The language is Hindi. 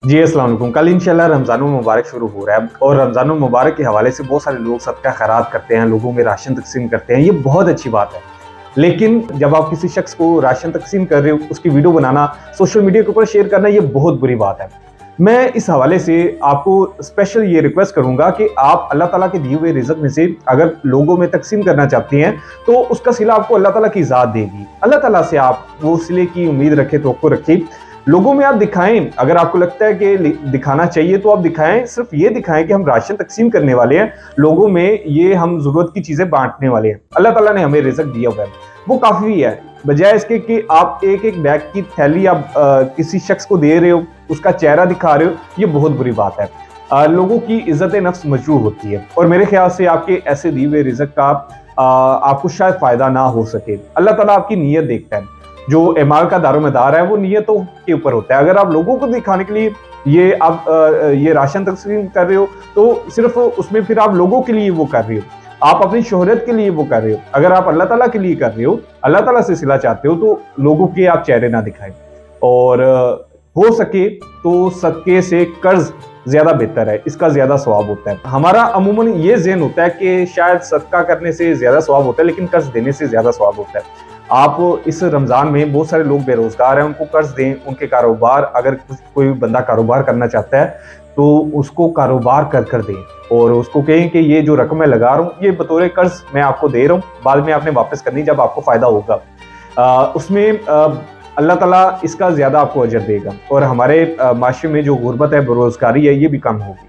जी, अस्सलाम वालेकुम। कल इंशाल्लाह रमज़ानुल मुबारक शुरू हो रहा है और रमज़ानुल मुबारक के हवाले से बहुत सारे लोग सदका खैरात करते हैं, लोगों में राशन तक़सीम करते हैं, ये बहुत अच्छी बात है। लेकिन जब आप किसी शख्स को राशन तक़सीम कर रहे हो, उसकी वीडियो बनाना, सोशल मीडिया के ऊपर शेयर करना, ये बहुत बुरी बात है। मैं इस हवाले से आपको स्पेशल ये रिक्वेस्ट करूँगा कि आप अल्लाह ताला के दिए हुए रिज़्क़ में से अगर लोगों में तक़सीम करना चाहती हैं, तो उसका सिला आपको अल्लाह ताला की ज़ात देगी। अल्लाह ताला से आप वो सिले की उम्मीद रखें, तवक्कुल रखें। लोगों में आप दिखाएं, अगर आपको लगता है कि दिखाना चाहिए तो आप दिखाएं, सिर्फ ये दिखाएं कि हम राशन तकसीम करने वाले हैं, लोगों में ये हम जरूरत की चीजें बांटने वाले हैं। अल्लाह ताला ने हमें रिज़्क़ दिया हुआ है, वो काफी है। बजाय इसके कि आप एक एक बैग की थैली आप किसी शख्स को दे रहे हो, उसका चेहरा दिखा रहे हो, ये बहुत बुरी बात है। लोगों की इज्जत नफ्स मजरूह होती है और मेरे ख्याल से आपके ऐसे दिए हुए रिज़्क़ का आपको शायद फायदा ना हो सके। अल्लाह ताला आपकी नीयत देखता है। जो एमाल का दारोमदार है वो नियतों के ऊपर होता है। अगर आप लोगों को दिखाने के लिए ये राशन तकसीम कर रहे हो, तो सिर्फ उसमें फिर आप लोगों के लिए वो कर रहे हो, आप अपनी शोहरत के लिए वो कर रहे हो। अगर आप अल्लाह ताला के लिए कर रहे हो, अल्लाह ताला से सिला चाहते हो, तो लोगों के आप चेहरे ना दिखाएं। और हो सके तो सदके से कर्ज ज्यादा बेहतर है, इसका ज्यादा सवाब होता है। हमारा अमूमन ये ज़हन होता है कि शायद सदका करने से ज्यादा सवाब होता है, लेकिन कर्ज देने से ज्यादा सवाब होता है। आप इस रमज़ान में बहुत सारे लोग बेरोजगार हैं, उनको कर्ज दें, उनके कारोबार, अगर कोई बंदा कारोबार करना चाहता है तो उसको कारोबार कर दें और उसको कहें कि ये जो रकम मैं लगा रहा हूँ, ये बतौर कर्ज मैं आपको दे रहा हूँ, बाद में आपने वापस करनी जब आपको फ़ायदा होगा। उसमें अल्लाह ताला इसका ज़्यादा आपको अजर देगा और हमारे माशरे में जो गुर्बत है, बेरोज़गारी है, ये भी कम होगी।